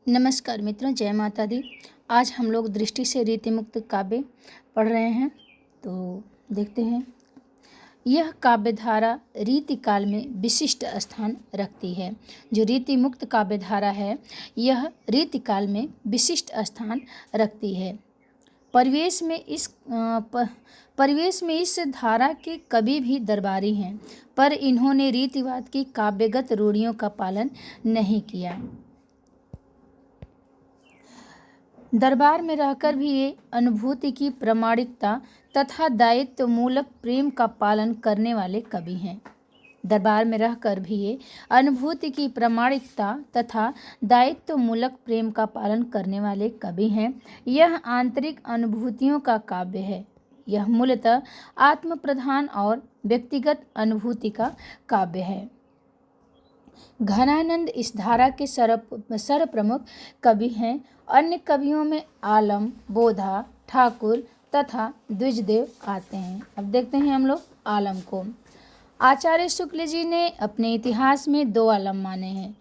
नमस्कार मित्रों, जय माता दी। आज हम लोग दृष्टि से रीति मुक्त काव्य पढ़ रहे हैं। तो देखते हैं, यह काव्य धारा रीति काल में विशिष्ट स्थान रखती है। जो रीति मुक्त काव्य धारा है, यह रीति काल में विशिष्ट स्थान रखती है। परिवेश में इस धारा के कवि भी दरबारी हैं, पर इन्होंने रीतिवाद की काव्यगत रूढ़ियों का पालन नहीं किया। दरबार में रहकर भी ये अनुभूति की प्रामाणिकता तथा दायित्व मूलक प्रेम का पालन करने वाले कवि हैं। दरबार में रहकर भी ये अनुभूति की प्रामाणिकता तथा दायित्व मूलक प्रेम का पालन करने वाले कवि हैं। यह आंतरिक अनुभूतियों का काव्य है। यह मूलतः आत्म प्रधान और व्यक्तिगत अनुभूति का काव्य है। घनानंद इस धारा के सर्वप्रमुख कवि हैं। अन्य कवियों में आलम, बोधा, ठाकुर तथा द्विजदेव आते हैं। अब देखते हैं हम लोग आलम को। आचार्य शुक्ल जी ने अपने इतिहास में दो आलम माने हैं।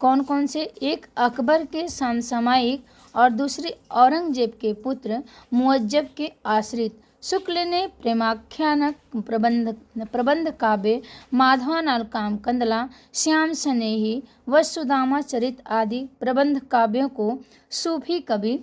कौन कौन से? एक अकबर के समसामयिक और दूसरे औरंगजेब के पुत्र मुअज्जब के आश्रित। शुक्ल ने प्रेमाख्यानक प्रबंध काव्य माधवानल काम कंदला, श्याम सनेही व सुदामा चरित आदि प्रबंध काव्यों को सूफी कवि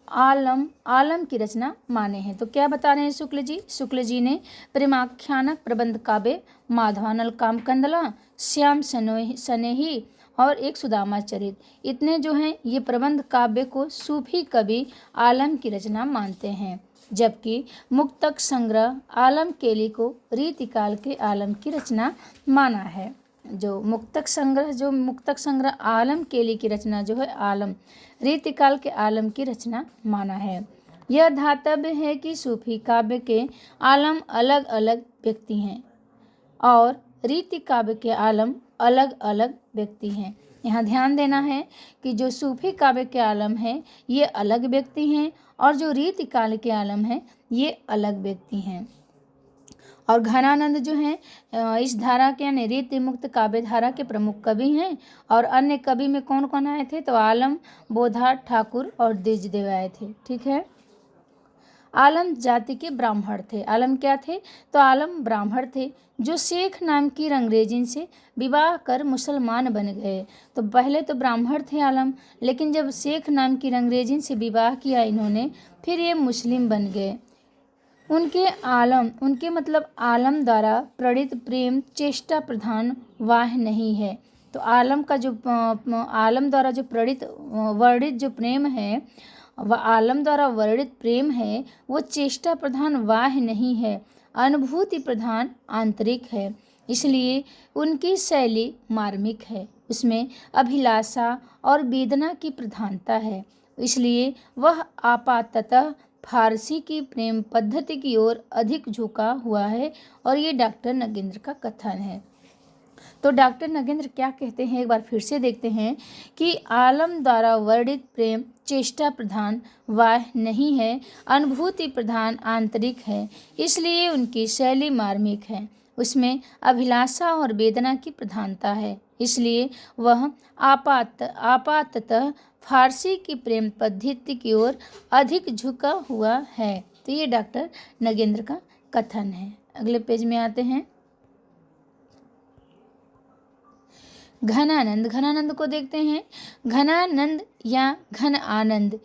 आलम की रचना माने हैं। तो क्या बता रहे हैं शुक्ल जी? शुक्ल जी ने प्रेमाख्यानक प्रबंध काव्य माधवानल काम कंदला, श्याम सनेही और एक सुदामा चरित, इतने जो हैं ये प्रबंध काव्य को सूफी कवि आलम की रचना मानते हैं। जबकि मुक्तक संग्रह आलम केली को रीतिकाल के आलम की रचना माना है। जो मुक्तक संग्रह आलम केली की रचना जो है आलम रीतिकाल के आलम की रचना माना है। यह धातव्य है कि सूफी काव्य के आलम अलग अलग व्यक्ति हैं और रीति काव्य के आलम अलग अलग व्यक्ति हैं। यहाँ ध्यान देना है कि जो सूफी काव्य के आलम हैं ये अलग व्यक्ति हैं और जो रीति काल के आलम हैं ये अलग व्यक्ति हैं। और घनानंद जो हैं इस धारा के यानी रीति मुक्त काव्य धारा के प्रमुख कवि हैं। और अन्य कवि में कौन कौन आए थे? तो आलम, बोधा, ठाकुर और द्विजदेव आए थे। ठीक है। आलम जाति के ब्राह्मण थे। आलम क्या थे? तो आलम ब्राह्मण थे जो शेख नाम की रंगरेजिन से विवाह कर मुसलमान बन गए। तो पहले तो ब्राह्मण थे आलम, लेकिन जब शेख नाम की रंगरेजिन से विवाह किया इन्होंने, फिर ये मुस्लिम बन गए। उनके मतलब आलम द्वारा प्रणीत प्रेम चेष्टा प्रधान वाह नहीं है। तो आलम द्वारा जो वर्णित जो प्रेम है, वह आलम द्वारा वर्णित प्रेम है, वो चेष्टा प्रधान वाह नहीं है, अनुभूति प्रधान आंतरिक है। इसलिए उनकी शैली मार्मिक है, उसमें अभिलाषा और वेदना की प्रधानता है। इसलिए वह आपाततः फारसी की प्रेम पद्धति की ओर अधिक झुका हुआ है। और ये डॉक्टर नगेंद्र का कथन है। तो डॉक्टर नगेंद्र क्या कहते हैं, एक बार फिर से देखते हैं कि आलम द्वारा वर्णित प्रेम चेष्टा प्रधान वाह नहीं है, अनुभूति प्रधान आंतरिक है। इसलिए उनकी शैली मार्मिक है, उसमें अभिलाषा और वेदना की प्रधानता है। इसलिए वह आपाततः फारसी की प्रेम पद्धति की ओर अधिक झुका हुआ है। तो ये डॉक्टर नगेंद्र का कथन है। अगले पेज में आते हैं। घनानंद को देखते हैं। घनानंद या घन आनंद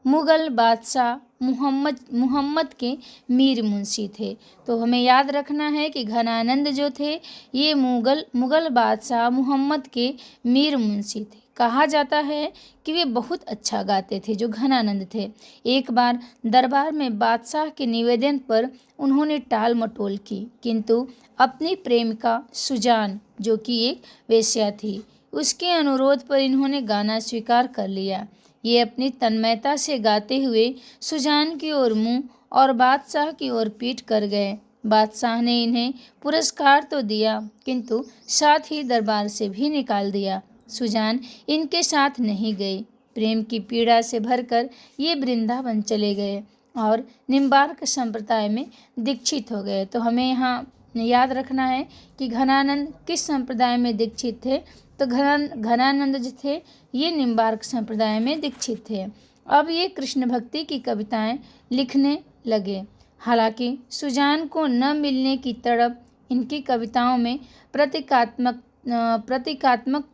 मुगल बादशाह मुहम्मद के मीर मुंशी थे। तो हमें याद रखना है कि घनानंद जो थे ये मुगल बादशाह मुहम्मद के मीर मुंशी थे। कहा जाता है कि वे बहुत अच्छा गाते थे, जो घनानंद थे। एक बार दरबार में बादशाह के निवेदन पर उन्होंने टाल मटोल की, किंतु अपनी प्रेमिका सुजान, जो कि एक वेश्या थी, उसके अनुरोध पर इन्होंने गाना स्वीकार कर लिया। ये अपनी तन्मयता से गाते हुए सुजान की ओर मुंह और बादशाह की ओर पीठ कर गए। बादशाह ने इन्हें पुरस्कार तो दिया, किंतु साथ ही दरबार से भी निकाल दिया। सुजान इनके साथ नहीं गई। प्रेम की पीड़ा से भरकर ये वृंदावन चले गए और निम्बार्क संप्रदाय में दीक्षित हो गए। तो हमें यहाँ याद रखना है कि घनानंद किस संप्रदाय में दीक्षित थे। तो घनानंद जो थे ये निम्बार्क संप्रदाय में दीक्षित थे। अब ये कृष्ण भक्ति की कविताएं लिखने लगे। हालांकि सुजान को न मिलने की तड़प इनकी कविताओं में प्रतीकात्मक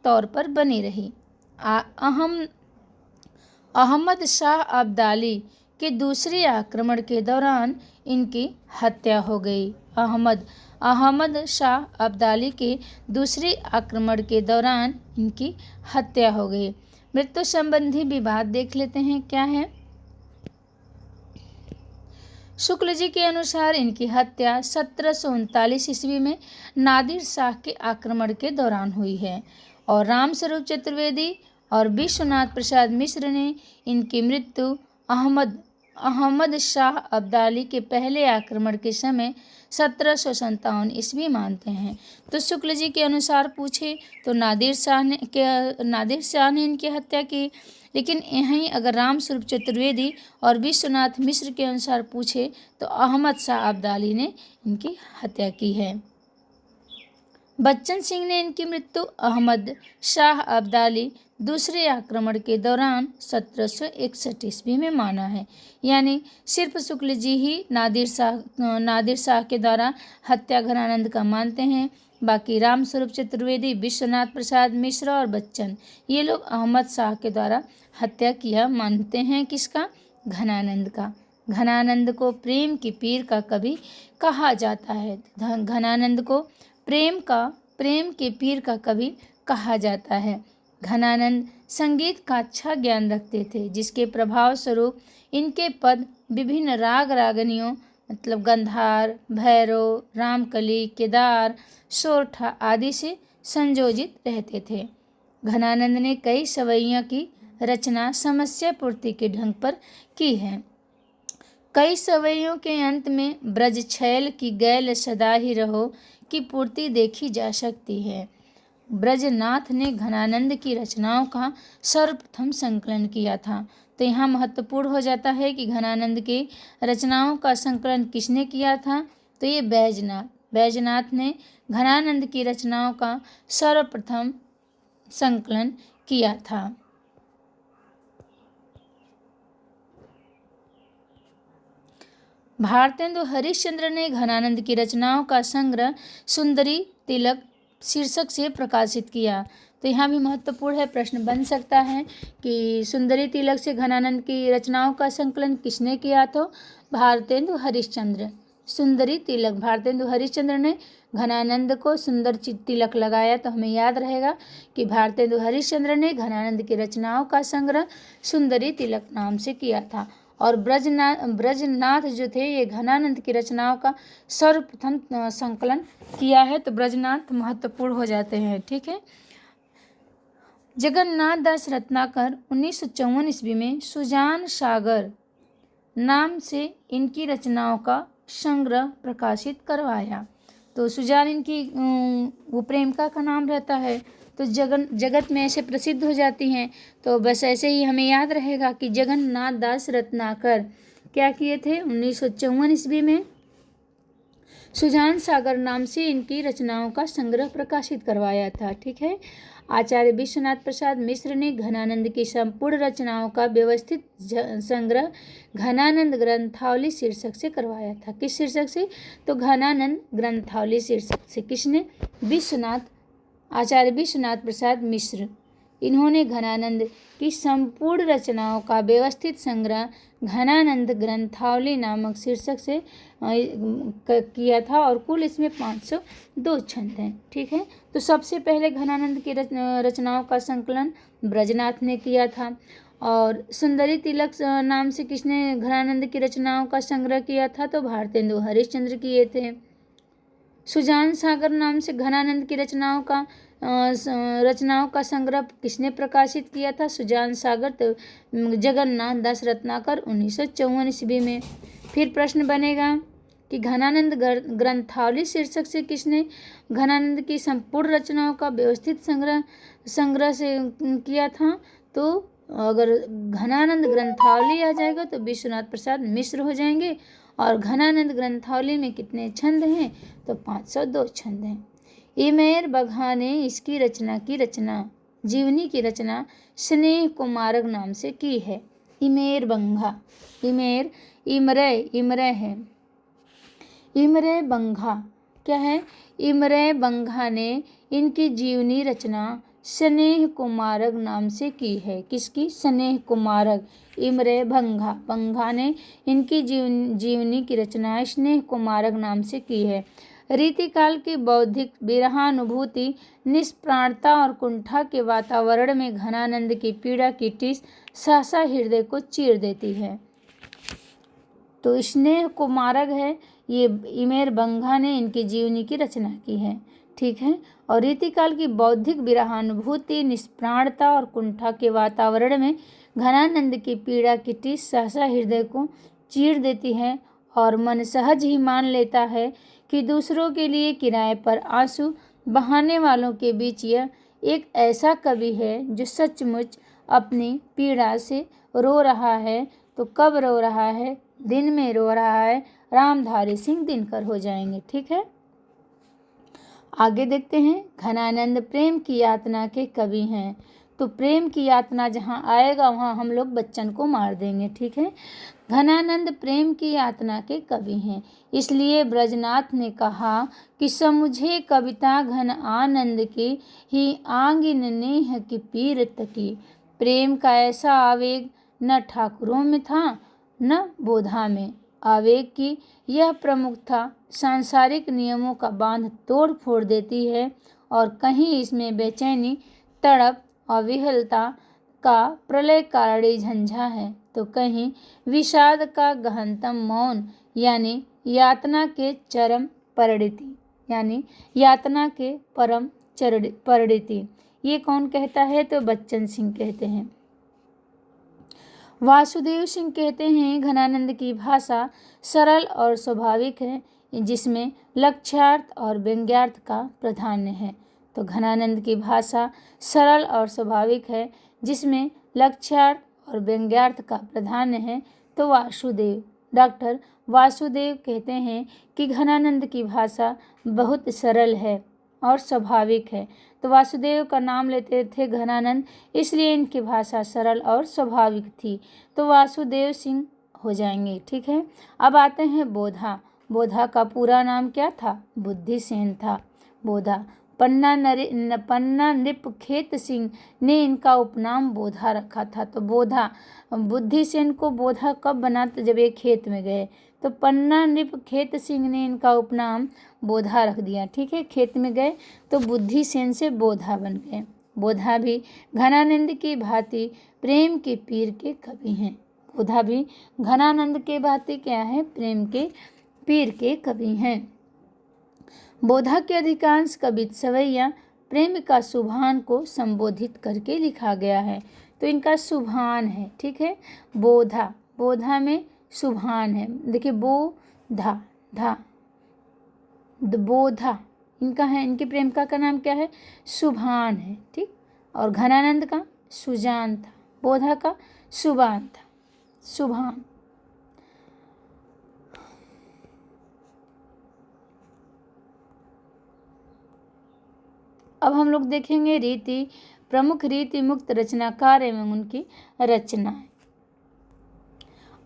तौर पर बनी रही। अहमद शाह अब्दाली के दूसरे आक्रमण के दौरान इनकी हत्या हो गई। अहमद शाह अब्दाली के दूसरे आक्रमण के दौरान इनकी हत्या हो गई। मृत्यु संबंधी विवाद देख लेते हैं क्या है। शुक्ल जी के अनुसार इनकी हत्या 1739 ईस्वी में नादिर शाह के आक्रमण के दौरान हुई है और रामस्वरूप चतुर्वेदी और विश्वनाथ प्रसाद मिश्र ने इनकी मृत्यु अहमद शाह अब्दाली के पहले आक्रमण के समय 1757 ईस्वी मानते हैं। तो शुक्ल जी के अनुसार पूछे तो नादिर शाह ने इनकी हत्या की, लेकिन यहीं अगर रामस्वरूप चतुर्वेदी और विश्वनाथ मिश्र के अनुसार पूछे तो अहमद शाह अब्दाली ने इनकी हत्या की है। बच्चन सिंह ने इनकी मृत्यु अहमद शाह अब्दाली दूसरे आक्रमण के दौरान 1761 ईस्वी में माना है। यानी सिर्फ शुक्ल जी ही नादिर शाह के द्वारा हत्या घनानंद का मानते हैं। बाकी रामस्वरूप चतुर्वेदी, विश्वनाथ प्रसाद मिश्र और बच्चन ये लोग अहमद शाह के द्वारा हत्या किया मानते हैं। किसका? घनानंद का। घनानंद को प्रेम की पीर का कवि कहा जाता है। घनानंद को प्रेम के पीर का कवि कहा जाता है। घनानंद संगीत का अच्छा ज्ञान रखते थे, जिसके प्रभाव स्वरूप इनके पद विभिन्न राग रागनियों मतलब गंधार, भैरव, रामकली, केदार, सोरठा आदि से संयोजित रहते थे। घनानंद ने कई सवैयों की रचना समस्या पूर्ति के ढंग पर की है। कई सवैयों के अंत में ब्रज छैल की गैल सदा ही रहो की पूर्ति देखी जा सकती है। ब्रजनाथ ने घनानंद की रचनाओं का सर्वप्रथम संकलन किया था। तो यहाँ महत्वपूर्ण हो जाता है कि घनानंद की रचनाओं का संकलन किसने किया था? तो ये बैजनाथ ने घनानंद की रचनाओं का सर्वप्रथम संकलन किया था। भारतेंदु हरिश्चंद्र ने घनानंद की रचनाओं का संग्रह सुंदरी तिलक शीर्षक से प्रकाशित किया। तो यहाँ भी महत्वपूर्ण है, प्रश्न बन सकता है कि सुंदरी तिलक से घनानंद की रचनाओं का संकलन किसने किया? तो भारतेंदु हरिश्चंद्र। सुंदरी तिलक भारतेंदु हरिश्चंद्र ने घनानंद को सुंदर तिलक लगाया। तो हमें याद रहेगा कि भारतेंदु हरिश्चंद्र ने घनानंद की रचनाओं का संग्रह सुंदरी तिलक नाम से किया था। और ब्रजनाथ जो थे ये घनानंद की रचनाओं का सर्वप्रथम संकलन किया है। तो ब्रजनाथ महत्वपूर्ण हो जाते हैं। ठीक है। जगन्नाथ दास रत्नाकर 1954 ईस्वी में सुजान सागर नाम से इनकी रचनाओं का संग्रह प्रकाशित करवाया। तो सुजान इनकी वो प्रेमिका का नाम रहता है। तो जगत में ऐसे प्रसिद्ध हो जाती हैं। तो बस ऐसे ही हमें याद रहेगा कि जगन्नाथ दास रत्नाकर क्या किए थे? 1954 ईस्वी में सुजान सागर नाम से इनकी रचनाओं का संग्रह प्रकाशित करवाया था। ठीक है। आचार्य विश्वनाथ प्रसाद मिश्र ने घनानंद की संपूर्ण रचनाओं का व्यवस्थित संग्रह घनानंद ग्रंथावली शीर्षक से करवाया था। किस शीर्षक से? तो घनानंद ग्रंथावली शीर्षक से। किसने? आचार्य विश्वनाथ प्रसाद मिश्र। इन्होंने घनानंद की संपूर्ण रचनाओं का व्यवस्थित संग्रह घनानंद ग्रंथावली नामक शीर्षक से किया था और कुल इसमें 502 छंद हैं। ठीक है। तो सबसे पहले घनानंद की रचनाओं का संकलन ब्रजनाथ ने किया था। और सुंदरी तिलक नाम से किसने घनानंद की रचनाओं का संग्रह किया था? तो भारतेंदु हरिश्चंद्र किए थे। सुजान सागर नाम से घनानंद की रचनाओं का संग्रह किसने प्रकाशित किया था? सुजान सागर। तो जगन्नाथ दास रत्नाकर 1954 ईस्वी में। फिर प्रश्न बनेगा कि घनानंद ग्रंथावली शीर्षक से किसने घनानंद की संपूर्ण रचनाओं का व्यवस्थित संग्रह से किया था? तो अगर घनानंद ग्रंथावली आ जाएगा तो विश्वनाथ प्रसाद मिश्र हो जाएंगे और घनानंद ग्रंथावली में कितने छंद हैं? तो 502 छंद हैं। इमेर बघा ने इसकी रचना जीवनी की रचना स्नेह कुमारक नाम से की है। इमेर बंघा, इमेर इमरे है, इमरे बंघा क्या है? इमरे बंघा ने इनकी जीवनी रचना स्नेह कुमारक नाम से की है। किसकी? स्नेह कुमारक। इमरे बंघा ने इनकी जीवनी की रचना स्नेह कुमारक नाम से की है। रीतिकाल की बौद्धिक विरहानुभूति, निष्प्राणता और कुंठा के वातावरण में घनानंद की पीड़ा की टीस सहसा हृदय को चीर देती है। तो स्नेह कुमारक है, ये इमेर बंघा ने इनकी जीवनी की रचना की है। ठीक है। और रीतिकाल की बौद्धिक विरहानुभूति, निष्प्राणता और कुंठा के वातावरण में घनानंद की पीड़ा की टीस सहसा हृदय को चीर देती है और मन सहज ही मान लेता है कि दूसरों के लिए किराए पर आंसू बहाने वालों के बीच यह एक ऐसा कवि है जो सचमुच अपनी पीड़ा से रो रहा है। तो कब रो रहा है? दिन में रो रहा है। रामधारी सिंह दिनकर हो जाएंगे। ठीक है। आगे देखते हैं। घनानंद प्रेम की यातना के कवि हैं। तो प्रेम की यातना जहाँ आएगा वहाँ हम लोग बच्चन को मार देंगे। ठीक है। घनानंद प्रेम की यातना के कवि हैं, इसलिए ब्रजनाथ ने कहा कि समुझे कविता घन आनंद की ही आंगिन नेह की पीरत की। प्रेम का ऐसा आवेग न ठाकुरों में था न बोधा में। आवेग की यह प्रमुखता सांसारिक नियमों का बांध तोड़ फोड़ देती है और कहीं इसमें बेचैनी, तड़प और विहलता का प्रलयकारी झंझा है, तो कहीं विषाद का गहनतम मौन यानी यातना के चरम परिणति, यानी यातना के परम परिणति। ये कौन कहता है? तो बच्चन सिंह कहते हैं। वासुदेव सिंह कहते हैं घनानंद की भाषा सरल और स्वाभाविक है, जिसमें लक्ष्यार्थ और व्यंग्यार्थ का प्राधान्य है। तो घनानंद की भाषा सरल और स्वाभाविक है, जिसमें लक्ष्यार्थ और व्यंग्यार्थ का प्राधान्य है। तो डॉक्टर वासुदेव कहते हैं कि घनानंद की भाषा बहुत सरल है और स्वाभाविक है। तो वासुदेव का नाम लेते थे घनानंद, इसलिए इनकी भाषा सरल और स्वाभाविक थी। तो वासुदेव सिंह हो जाएंगे। ठीक है। अब आते हैं बोधा। बोधा का पूरा नाम क्या था? बुद्धिसेन था। बोधा पन्ना नृपखेत सिंह ने इनका उपनाम बोधा रखा था। तो बोधा, बुद्धिसेन को बोधा कब बना? तो जब ये खेत में गए। तो पन्ना नृपखेत सिंह ने इनका उपनाम बोधा रख दिया। ठीक है। खेत में गए तो बुद्धिसेन से बोधा बन गए। बोधा भी घनानंद की भांति प्रेम के पीर के कवि हैं। बोधा भी घनानंद के भांति क्या है? प्रेम के पीर के कवि हैं। बोधा के अधिकांश कवित सवैया प्रेम का सुभान को संबोधित करके लिखा गया है। तो इनका सुभान है। ठीक है। बोधा में सुभान है। देखिए बोधा बोधा इनका है। इनके प्रेमिका का नाम क्या है? सुभान है। ठीक। और घनानंद का सुजान था, बोधा का सुभान था। सुभान। अब हम लोग देखेंगे प्रमुख रीति मुक्त रचनाकार एवं उनकी रचनाएं।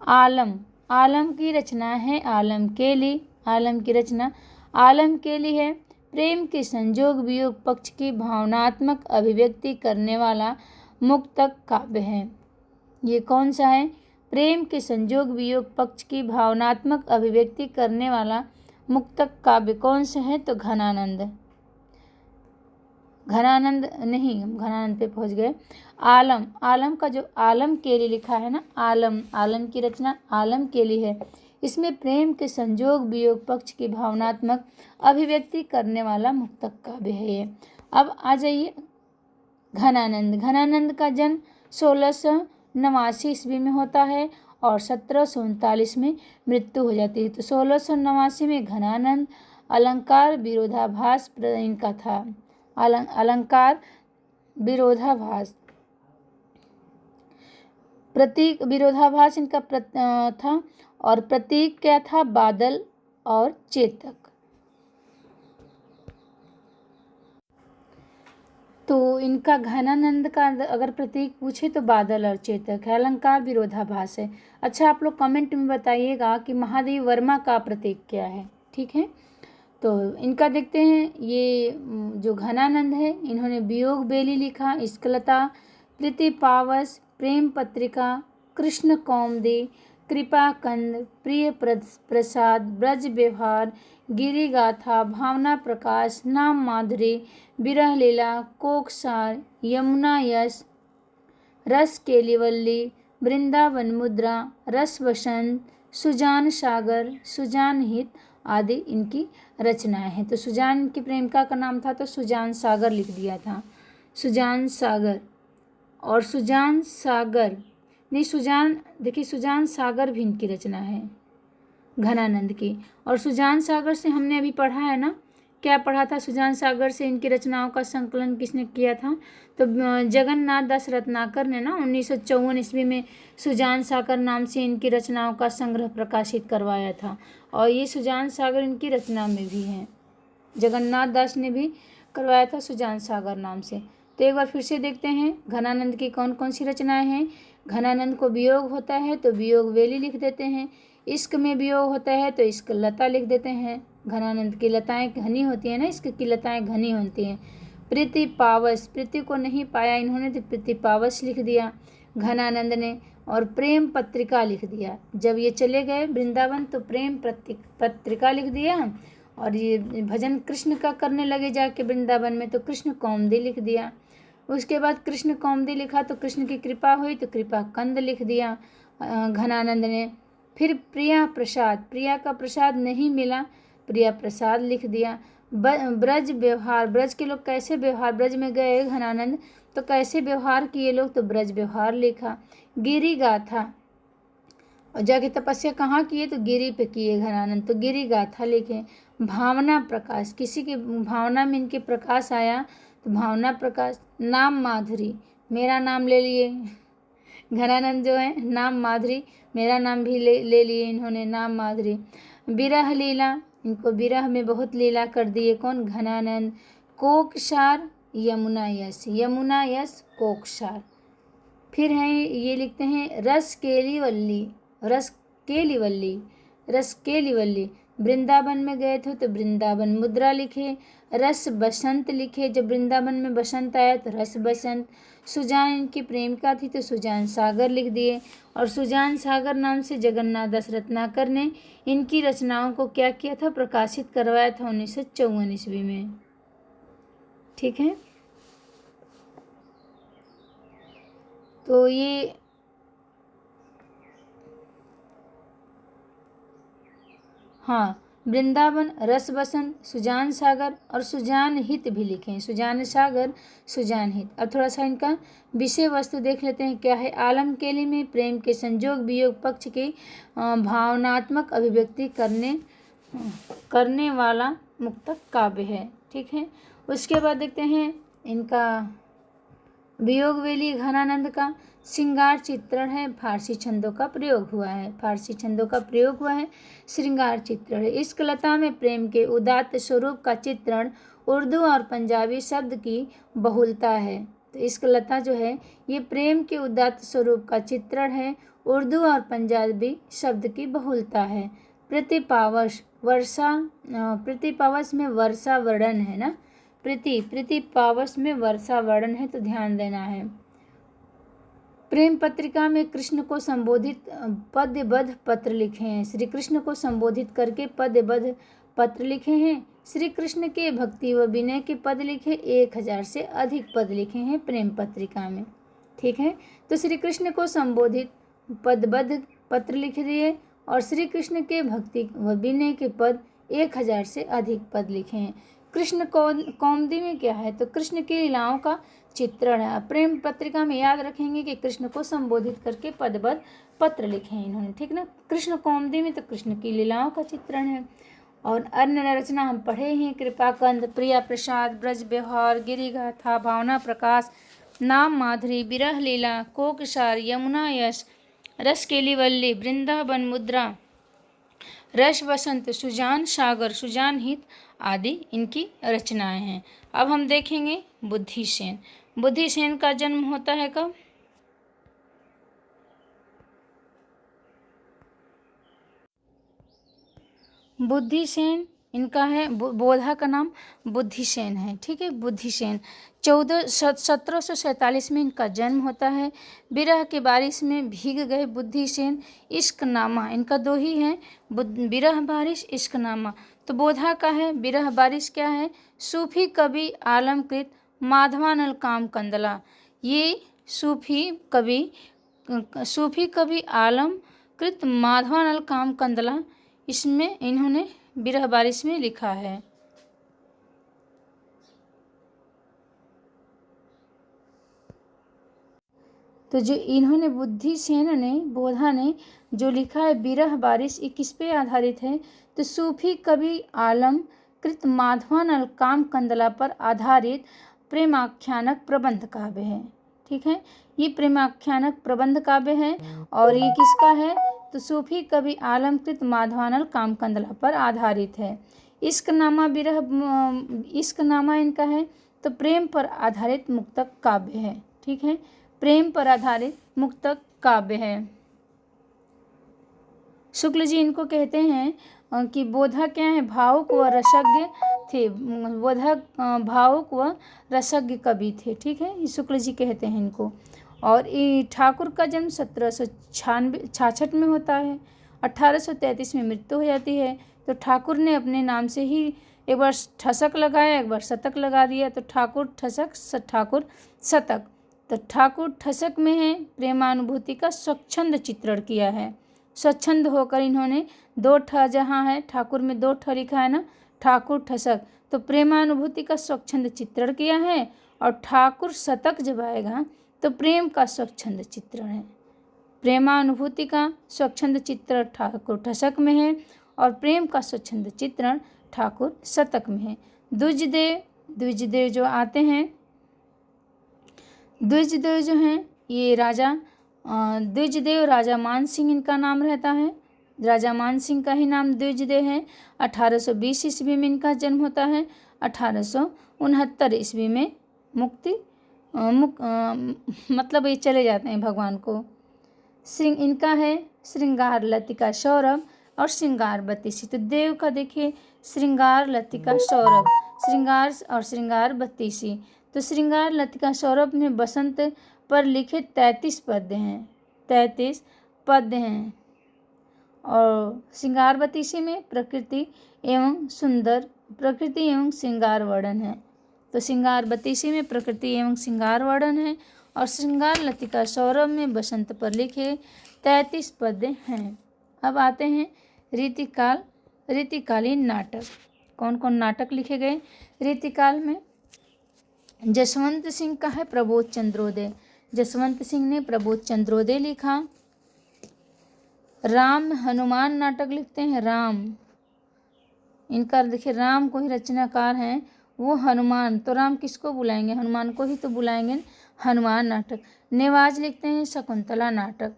आलम की रचना है आलम केली। आलम की रचना आलम केली है। प्रेम के संजोग वियोग पक्ष की भावनात्मक अभिव्यक्ति करने वाला मुक्तक काव्य है। ये कौन सा है? प्रेम के संजोग वियोग पक्ष की भावनात्मक अभिव्यक्ति करने वाला मुक्तक काव्य कौन सा है? तो घनानंद नहीं, हम घनानंद पे पहुंच गए। आलम का जो आलम केली लिखा है ना, आलम की रचना आलम केली है। इसमें प्रेम के संजोग वियोग पक्ष की भावनात्मक अभिव्यक्ति करने वाला मुक्तक काव्य है ये। अब आ जाइए घनानंद का जन्म 1689 ईस्वी में होता है और 1739 में मृत्यु हो जाती है। तो 1689 में घनानंद अलंकार विरोधाभास इनका था। अलंकार विरोधाभास प्रतीक विरोधाभास इनका था, और प्रतीक क्या था? बादल और चेतक। तो इनका घनानंद का अगर प्रतीक पूछे तो बादल और चेतक है, अलंकार विरोधाभास है। अच्छा, आप लोग कमेंट में बताइएगा कि महादेव वर्मा का प्रतीक क्या है। ठीक है, तो इनका देखते हैं। ये जो घनानंद है, इन्होंने वियोग बेली लिखा, इष्कलता, प्रीति पावस, प्रेम पत्रिका, कृष्ण कौमुदी, कृपा कंद, प्रिय प्रसाद, ब्रज व्यवहार, गिरी गाथा, भावना प्रकाश, नाम माधुरी, विरह लीला, कोकसार, यमुना यश, रस केलिवल्ली, वृंदावन मुद्रा, रस वसंत, सुजान सागर, सुजान हित आदि इनकी रचनाएं हैं। तो सुजान की प्रेमिका का नाम था, तो सुजान सागर लिख दिया था, सुजान सागर। और सुजान सागर नहीं, सुजान, देखिए सुजान सागर भी इनकी रचना है घनानंद की। और सुजान सागर से हमने अभी पढ़ा है ना, क्या पढ़ा था? सुजान सागर से इनकी रचनाओं का संकलन किसने किया था? तो जगन्नाथ दास रत्नाकर ने ना 1954 ईस्वी में सुजान सागर नाम से इनकी रचनाओं का संग्रह प्रकाशित करवाया था। और ये सुजान सागर इनकी रचना में भी है, जगन्नाथ दास ने भी करवाया था सुजान सागर नाम से। तो एक बार फिर से देखते हैं घनानंद की कौन कौन सी रचनाएं हैं। घनानंद को वियोग होता है तो वियोग वेली लिख देते हैं, इश्क में वियोग होता है तो इश्क लता लिख देते हैं। घनानंद की लताएं घनी होती हैं ना, इश्क की लताएं घनी होती हैं। प्रीति पावस, प्रीति को नहीं पाया इन्होंने तो प्रीति पावस लिख दिया घनानंद ने। और प्रेम पत्रिका लिख दिया, जब ये चले गए वृंदावन तो प्रेम पत्रिका लिख दिया। और ये भजन कृष्ण का करने लगे जाके वृंदावन में, तो कृष्ण कौमुदी लिख दिया। उसके बाद कृष्ण कौमुदी लिखा तो कृष्ण की कृपा हुई तो कृपा कंद लिख दिया घनानंद ने। फिर प्रिया प्रसाद, प्रिया का प्रसाद नहीं मिला, प्रिया प्रसाद लिख दिया। ब्रज व्यवहार, ब्रज के लोग कैसे व्यवहार, ब्रज में गए घनानंद तो कैसे व्यवहार किए लोग, तो ब्रज व्यवहार लिखा। गिरी गाथा, और जाके तपस्या कहाँ किए, तो गिरी पे किए घनानंद, तो गिरी गाथा लिखे। भावना प्रकाश, किसी की भावना में इनके प्रकाश आया तो भावना प्रकाश। नाम माधुरी, मेरा नाम ले लिए घनानंद जो है, नाम माधुरी, मेरा नाम भी ले लिए इन्होंने, नाम माधुरी। विरह लीला, इनको विरह में बहुत लीला कर दिए, कौन? घनानंद। कोकसार, यमुना यश, यमुना यश कोकसार। फिर हैं ये लिखते हैं रस केलीवल्ली, रस केलीवल्ली, रस केलीवल्ली। वृंदावन में गए थे तो वृंदावन मुद्रा लिखे। रस बसंत लिखे, जब वृंदावन में बसंत आया तो रस बसंत। सुजान इनकी प्रेमिका थी तो सुजान सागर लिख दिए। और सुजान सागर नाम से जगन्नाथ दास रत्नाकर ने इनकी रचनाओं को क्या किया था? प्रकाशित करवाया था 1954 ईस्वी में। ठीक है, तो ये हाँ, वृंदावन, रस बसंत, सुजान सागर और सुजान हित भी लिखे हैं, सुजान सागर, सुजान हित। अब थोड़ा सा इनका विषय वस्तु देख लेते हैं क्या है। आलम केली में प्रेम के संजोग वियोग पक्ष की भावनात्मक अभिव्यक्ति करने वाला मुक्तक काव्य है। ठीक है, उसके बाद देखते हैं इनका वियोग वेली घनानंद का श्रृंगार चित्रण है, फारसी छंदों का प्रयोग हुआ है, फारसी छंदों का प्रयोग हुआ है, श्रृंगार चित्रण है। इश्क लता में प्रेम के उदात्त स्वरूप का चित्रण उर्दू और पंजाबी शब्द की बहुलता है। तो इश्क लता जो है ये प्रेम के उदात्त स्वरूप का चित्रण है, उर्दू और पंजाबी शब्द की बहुलता है। प्रतिपावश, वर्षा, प्रतिपावश में वर्षा वर्णन है ना, प्रतिपावश में वर्षा वर्णन है, तो ध्यान देना है। प्रेम पत्रिका में कृष्ण को संबोधित पद्यबद्ध पत्र लिखे हैं, श्री कृष्ण को संबोधित करके पद्यबद्ध पत्र लिखे हैं। श्री कृष्ण के भक्ति व विनय के पद लिखे, 1000 से अधिक पद लिखे हैं प्रेम पत्रिका में। ठीक है, तो श्री कृष्ण को संबोधित पद्यबद्ध पत्र लिख दिए और श्री कृष्ण के भक्ति व विनय के पद 1000 से अधिक पद लिखे हैं। कृष्ण कौमुदी में क्या है, तो कृष्ण की लीलाओं का चित्रण है। प्रेम पत्रिका में याद रखेंगे कि कृष्ण को संबोधित करके पदबद्ध पत्र लिखे हैं इन्होंने। ठीक ना, कृष्ण कौमुदी में तो कृष्ण की लीलाओं का चित्रण है। और अन्य रचना हम पढ़े हैं, कृपा कंद, प्रिया प्रसाद, ब्रज व्यवहार, गिरी गाथा, भावना प्रकाश, नाम माधुरी विरह लीला कोकसार यमुना यश रसकेली वल्ली वृंदावन मुद्रा रस वसंत सुजान सागर सुजान हित आदि इनकी रचनाएं हैं। अब हम देखेंगे बुद्धिसेन। बुद्धिसेन का जन्म होता है कब? बुद्धिसेन इनका है, बोधा का नाम बुद्धिसेन है, ठीक है। बुद्धिसेन 1747 में इनका जन्म होता है। विरह के बारिश में भीग गए बुद्धिसेन, इश्कनामा इनका दो ही है, विरह बारिश इश्कनामा। तो बोधा का है विरह बारिश क्या है? सूफी कवि आलमकृत माधवानल काम कंदला। ये सूफी कवि आलमकृत माधवानल काम कंदला, इसमें इन्होंने विरह बारिश में लिखा है। तो जो इन्होंने बुद्धिसेन ने बोधा ने जो लिखा है विरह बारिश, ये किस पे आधारित है? तो सूफी कवि आलमकृत माधवानल काम कंदला पर आधारित प्रेमाख्यानक प्रबंध काव्य है, ठीक है। ये प्रेमाख्यानक प्रबंध काव्य है और ये किसका है? तो सूफी कवि आलमकृत माधवानल काम कंदला पर आधारित है। इश्कनामा इश्कनामा इनका है तो प्रेम पर आधारित मुक्तक काव्य है, ठीक है। प्रेम पर आधारित मुक्तक काव्य है। शुक्ल जी इनको कहते हैं कि बोधा क्या है? भावुक व रसज्ञ थे। बोधा भावुक व रसज्ञ कवि थे, ठीक है। ये शुक्ल जी कहते हैं इनको। और ये ठाकुर का जन्म 1766 में होता है। 1833 में मृत्यु हो जाती है। तो ठाकुर ने अपने नाम से ही एक बार ठसक लगाया, एक बार शतक लगा दिया, तो ठाकुर ठसक ठाकुर शतक। तो ठाकुर ठसक में है प्रेमानुभूति का स्वच्छंद चित्रण किया है। स्वच्छंद होकर इन्होंने दो ठ जहाँ है ठाकुर में दो ठ लिखा है ना, ठाकुर ठसक, तो प्रेमानुभूति का स्वच्छंद चित्रण किया है। और ठाकुर शतक जब आएगा तो प्रेम का स्वच्छंद चित्रण है। प्रेमानुभूति का स्वच्छंद चित्रण ठाकुर ठसक में है और प्रेम का स्वच्छंद चित्रण ठाकुर शतक में है। द्विजदेव जो आते हैं, द्विजदेव जो हैं ये द्विजदेव राजा मान सिंह इनका नाम रहता है। राजा मान सिंह का ही नाम द्विजदेव है। 1820 ईस्वी में इनका जन्म होता है। 1869 ईस्वी में मतलब ये चले जाते हैं भगवान को। इनका है श्रृंगार लतिका सौरभ और श्रृंगार बत्तीसी। तो देव का देखिए श्रृंगार लतिका सौरभ, श्रृंगार और श्रृंगार बत्तीसी। तो श्रृंगार लतिका सौरभ में बसंत पर लिखे 33 पद्य हैं, 33 पद्य हैं। और श्रृंगार बत्तीसी में प्रकृति एवं श्रृंगार वर्णन है। तो श्रृंगार बत्तीसी में प्रकृति एवं श्रृंगार वर्णन है और श्रृंगार लतिका सौरभ में बसंत पर लिखे 33 पद्य हैं। अब आते हैं रीतिकालीन नाटक। कौन कौन नाटक लिखे गए रीतिकाल में? जसवंत सिंह का है प्रबोध चंद्रोदय। जसवंत सिंह ने प्रबोध चंद्रोदय लिखा। राम हनुमान नाटक लिखते हैं राम। इनका देखिए राम को ही रचनाकार हैं वो हनुमान, तो राम किसको बुलाएंगे? हनुमान को ही तो बुलाएंगे। हनुमान नाटक। नेवाज लिखते हैं शकुंतला नाटक।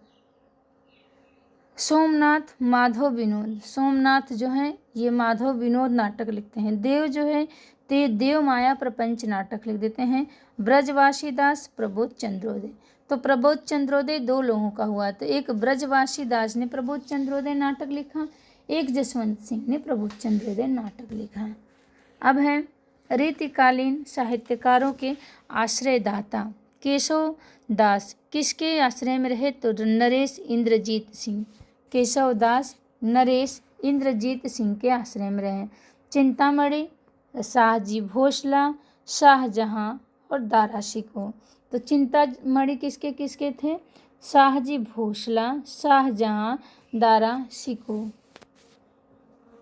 सोमनाथ माधव विनोद, सोमनाथ जो है ये माधव विनोद नाटक लिखते हैं। देव जो है ते देव माया प्रपंच नाटक लिख देते हैं। ब्रजवासी दास प्रबोध चंद्रोदय। तो प्रबोध चंद्रोदय दो लोगों का हुआ। तो एक ब्रजवासी दास ने प्रबोध चंद्रोदय नाटक लिखा, एक जसवंत सिंह ने प्रबोध चंद्रोदय नाटक लिखा। अब है रीतिकालीन साहित्यकारों के आश्रयदाता। केशव दास किसके आश्रय में रहे? तो नरेश इंद्रजीत सिंह। केशव दास नरेश इंद्रजीत सिंह के आश्रय में रहे। चिंतामणि शाहजी भोसला, शाहजहां और दारा शिकोह। तो चिंतामणि किसके किसके थे? शाहजी भोसला, शाहजहां, दारा शिकोह।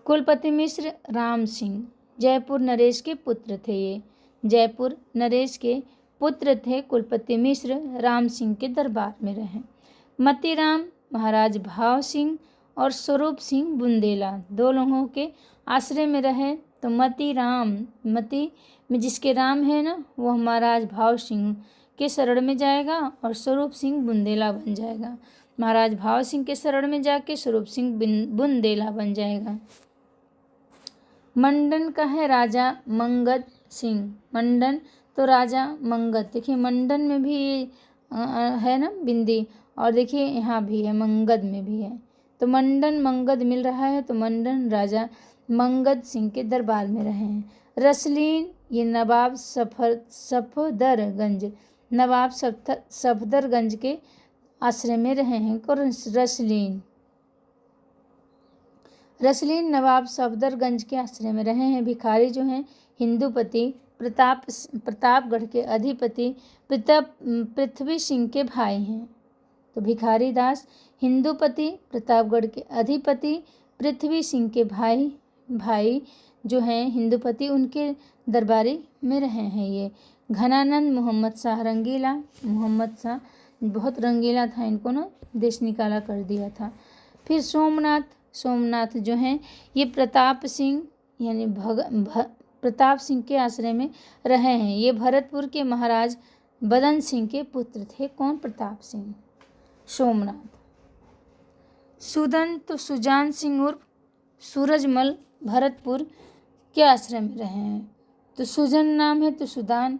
कुलपति मिश्र राम सिंह जयपुर नरेश के पुत्र थे। ये जयपुर नरेश के पुत्र थे। कुलपति मिश्र राम सिंह के दरबार में रहे। मतीराम महाराज भाव सिंह और स्वरूप सिंह बुंदेला दो लोगों के आश्रय में रहे। तो मती में जिसके राम है ना वो महाराज भाव सिंह के शरण में जाएगा और स्वरूप सिंह बुंदेला बन जाएगा। महाराज भाव सिंह के शरण में जाके स्वरूप सिंह बुंदेला बन जाएगा। मंडन का है राजा मंगत सिंह। मंडन तो राजा मंगत, देखिए मंडन में भी है ना बिंदी, और देखिए यहाँ भी है, मंगद में भी है, तो मंडन मंगद मिल रहा है, तो मंडन राजा मंगद सिंह के दरबार में रहे हैं। रसलीन ये नवाब सफदरगंज, नवाब सफदरगंज के आश्रय में रहे हैं। कौन? रसलीन। रसलीन नवाब सफदरगंज के आश्रय में रहे हैं। भिखारी जो हैं हिंदूपति प्रतापगढ़ के अधिपति पृथ्वी सिंह के भाई हैं। तो भिखारी दास हिंदूपति प्रतापगढ़ के अधिपति पृथ्वी सिंह के भाई जो हैं हिंदूपति, उनके दरबारी में रहे हैं ये। घनानंद मोहम्मद शाह रंगीला, मोहम्मद शाह बहुत रंगीला था, इनको ना देश निकाला कर दिया था। फिर सोमनाथ जो हैं ये प्रताप सिंह यानी प्रताप सिंह के आश्रय में रहे हैं। ये भरतपुर के महाराज बदन सिंह के पुत्र थे। कौन? प्रताप सिंह। सोमनाथ। सुदन तो सुजान सिंह उर्फ सूरजमल भरतपुर के आश्रय में रहे हैं। तो सुजन नाम है तो सुजान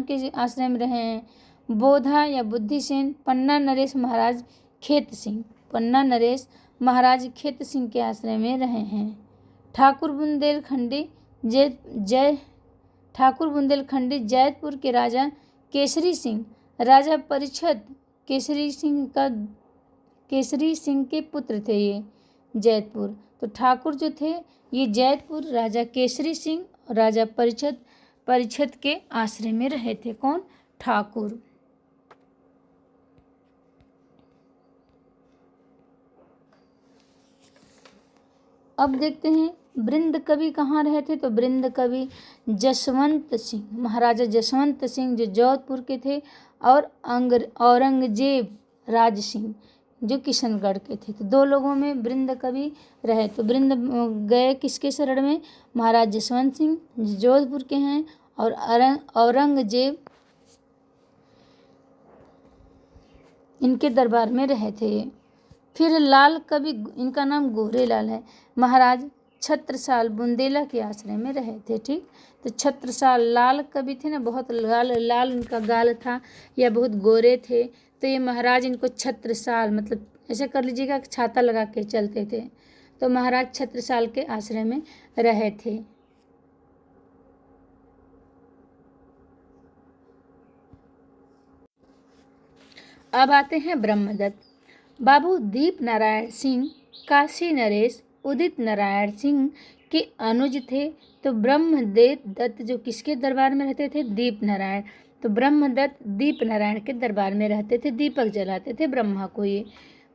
के आश्रय में रहे हैं। बोधा या बुद्धिसेन पन्ना नरेश महाराज खेत सिंह, पन्ना नरेश महाराज खेत सिंह के आश्रय में रहे हैं। ठाकुर बुंदेलखंडी जैतपुर के राजा केसरी सिंह, राजा परिषद केसरी सिंह के पुत्र थे ये जैतपुर। तो ठाकुर जो थे ये जैतपुर राजा केसरी सिंह और राजा परिषद के आश्रय में रहे थे। कौन? ठाकुर। अब देखते हैं बृंद कवि कहाँ रहे थे। तो बृंद कवि जसवंत सिंह, महाराजा जसवंत सिंह जो जोधपुर के थे, और औरंगजेब राज सिंह जो किशनगढ़ के थे। तो दो लोगों में बृंद कवि रहे। तो बृंद गए किसके शरण में? महाराज जसवंत सिंह जोधपुर के हैं, और औरंगजेब इनके दरबार में रहे थे। फिर लाल कवि, इनका नाम गोरे लाल है, महाराज छत्रसाल बुंदेला के आश्रय में रहे थे। ठीक, तो छत्रसाल लाल कवि थे ना, बहुत लाल इनका गाल था या बहुत गोरे थे, तो ये महाराज इनको छत्रसाल, मतलब ऐसे कर लीजिएगा छाता लगा के चलते थे, तो महाराज छत्रसाल के आश्रय में रहे थे। अब आते हैं ब्रह्मदत्त। बाबू दीप नारायण सिंह काशी नरेश उदित नारायण सिंह के अनुज थे। तो ब्रह्मदत्त जो किसके दरबार में रहते थे? दीप नारायण। तो ब्रह्मदत्त दीप नारायण के दरबार में रहते थे, दीपक जलाते थे ब्रह्मा को ये।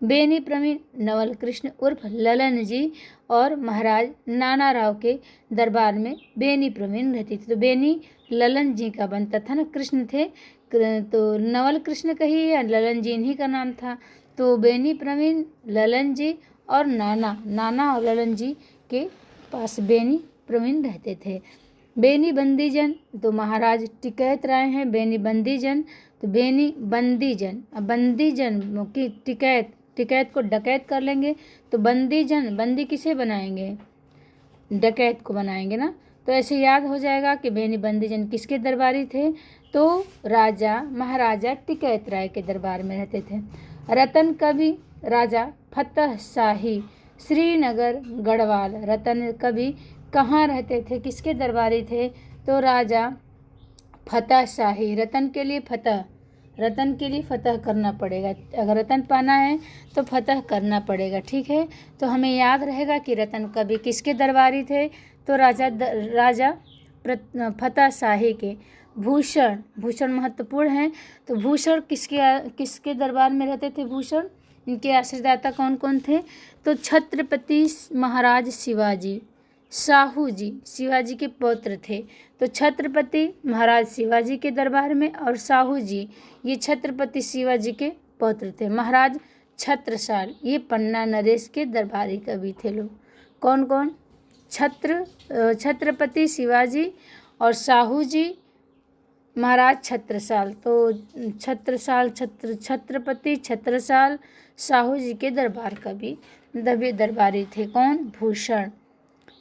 बेनी प्रवीण नवल कृष्ण उर्फ ललन जी और महाराज नाना राव के दरबार में बेनी प्रवीण रहती थी। तो बेनी ललन जी का बनता था ना, कृष्ण थे तो नवल कृष्ण कही या ललन जी इन्हीं का नाम था। तो बेनी प्रवीण ललन जी और नाना और ललन जी के पास बेनी प्रवीण रहते थे। बेनी बंदीजन तो महाराज टिकैत राय हैं, बेनी बंदीजन। तो बेनी बंदीजन, अब बंदीजन की टिकैत को डकैत कर लेंगे, तो बंदीजन, बंदी किसे बनाएंगे? डकैत को बनाएंगे ना। तो ऐसे याद हो जाएगा कि बेनी बंदीजन किसके दरबारी थे? तो महाराजा टिकैत राय के दरबार में रहते थे। रतन कवि राजा फतह शाही श्रीनगर गढ़वाल। रतन कवि कहाँ रहते थे, किसके दरबारी थे? तो राजा फतह शाही। रतन के लिए फतह करना पड़ेगा, अगर रतन पाना है तो फतह करना पड़ेगा। ठीक है, तो हमें याद रहेगा कि रतन कवि किसके दरबारी थे? तो राजा फतह शाही के। भूषण महत्वपूर्ण है, तो भूषण किसके दरबार में रहते थे? भूषण, इनके आश्रयदाता कौन कौन थे? तो छत्रपति महाराज साहू जी शिवाजी के पौत्र थे। तो छत्रपति महाराज शिवाजी के दरबार में, और साहू जी ये छत्रपति शिवाजी के पौत्र थे। महाराज छत्रसाल ये पन्ना नरेश के दरबारी कवि थे लोग। कौन कौन? छत्रपति शिवाजी और साहू जी महाराज छत्रसाल, तो छत्रपति छत्रसाल साहू जी के दरबार का भी दरबारी थे। कौन? भूषण।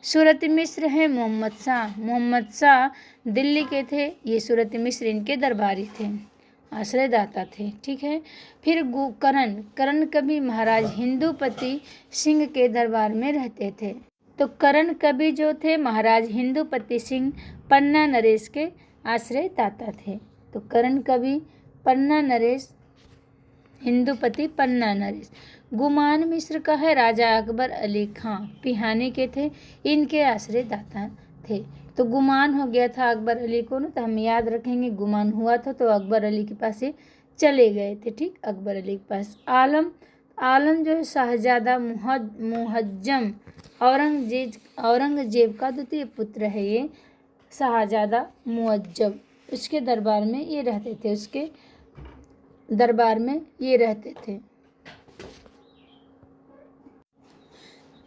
सूरत मिस्र है मोहम्मद शाह दिल्ली के थे, ये सूरत मिस्र इनके दरबारी थे, आश्रयदाता थे। ठीक है। फिर करण कवि महाराज हिंदूपति सिंह के दरबार में रहते थे। तो करण कवि जो थे महाराज हिंदूपति सिंह पन्ना नरेश के आश्रयदाता थे। तो करण कवि पन्ना नरेश, हिंदूपति पन्ना नरेश। गुमान मिस्र का है राजा अकबर अली खां पिहानी के थे, इनके आश्रयदाता थे। तो गुमान हो गया था अकबर अली को ना, तो हम याद रखेंगे गुमान हुआ था तो अकबर अली के पास से चले गए थे। ठीक, अकबर अली के पास। आलम जो है शाहजादा मुहज्जम औरंगजेब का द्वितीय पुत्र है, ये शाहजादा मुअज्जम, उसके दरबार में ये रहते थे, उसके दरबार में ये रहते थे।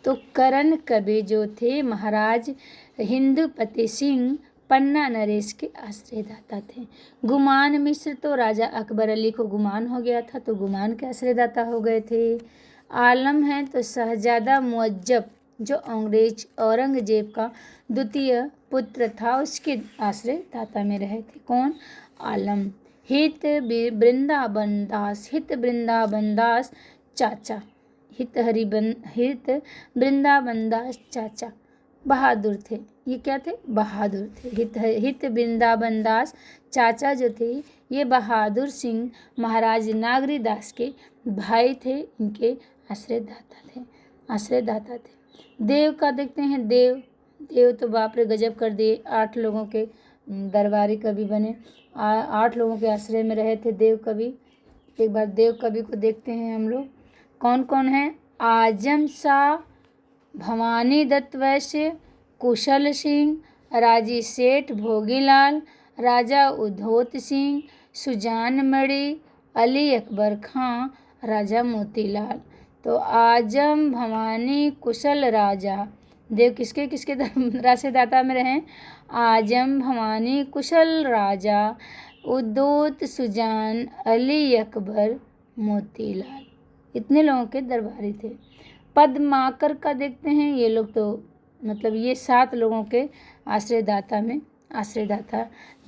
तो करण कवि जो थे महाराज हिंदूपति सिंह पन्ना नरेश के आश्रयदाता थे। गुमान मिस्र तो राजा अकबर अली को गुमान हो गया था, तो गुमान के आश्रयदाता हो गए थे। आलम है तो शहजादा मुअज्जब जो औरंगजेब का द्वितीय पुत्र था, उसके आश्रयदाता में रहे थे। कौन? आलम। हित वृंदावन दास चाचा, हित वृंदावन दास चाचा बहादुर थे। ये क्या थे? बहादुर थे। हित वृंदावन दास चाचा जो थे ये बहादुर सिंह महाराज नागरी दास के भाई थे, इनके आश्रयदाता थे। देव का देखते हैं। देव तो बाप रे गजब कर दिए, 8 लोगों के दरबारी कवि बने, 8 लोगों के आश्रय में रहे थे देव कवि। एक बार देव कवि को देखते हैं हम लोग, कौन कौन है? आजम शाह, भवानी दत्त वैश्य, कुशल सिंह, राजी सेठ भोगीलाल, राजा उद्धोत सिंह, सुजान मणि, अली अकबर खां, राजा मोतीलाल। तो आजम, भवानी, कुशल, राजा, देव किसके किसके आश्रयदाता में रहे? आजम, भवानी, कुशल, राजा, उद्धोत, सुजान, अली अकबर, मोतीलाल, इतने लोगों के दरबारी थे। पद्माकर का देखते हैं, ये लोग तो मतलब ये 7 लोगों के आश्रयदाता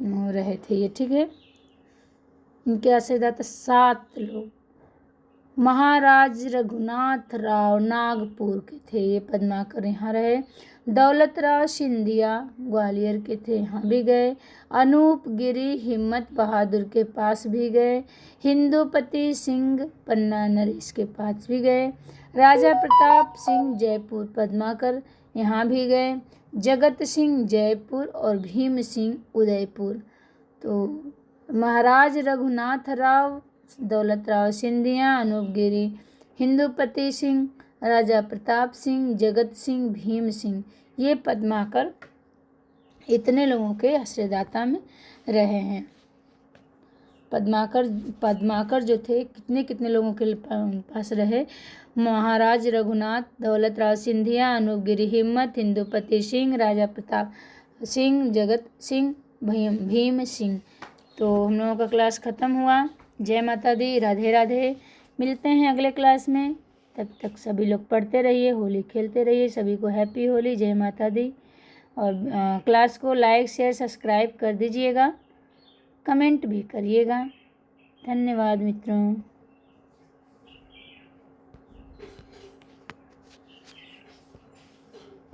रहे थे ये। ठीक है, इनके आश्रयदाता 7 लोग। महाराज रघुनाथ राव नागपुर के थे, ये पद्माकर यहाँ रहे। दौलत राव सिंधिया ग्वालियर के थे, यहाँ भी गए। अनूप गिरी हिम्मत बहादुर के पास भी गए। हिंदूपति सिंह पन्ना नरेश के पास भी गए। राजा प्रताप सिंह जयपुर पद्माकर यहाँ भी गए। जगत सिंह जयपुर और भीम सिंह उदयपुर। तो महाराज रघुनाथ राव, दौलत राव सिंधिया, अनूप गिरी, हिंदूपति सिंह, राजा प्रताप सिंह, जगत सिंह, भीम सिंह, ये पद्माकर इतने लोगों के आश्रयदाता में रहे हैं। पद्माकर जो थे कितने लोगों के पास रहे? महाराज रघुनाथ, दौलत राव सिंधिया, अनूप गिरी हिम्मत, हिंदूपति सिंह, राजा प्रताप सिंह, जगत सिंह, भीम सिंह। तो हम लोगों का क्लास ख़त्म हुआ। जय माता दी, राधे राधे। मिलते हैं अगले क्लास में, तब तक सभी लोग पढ़ते रहिए, होली खेलते रहिए। सभी को हैप्पी होली, जय माता दी। और क्लास को लाइक शेयर सब्सक्राइब कर दीजिएगा, कमेंट भी करिएगा। धन्यवाद मित्रों।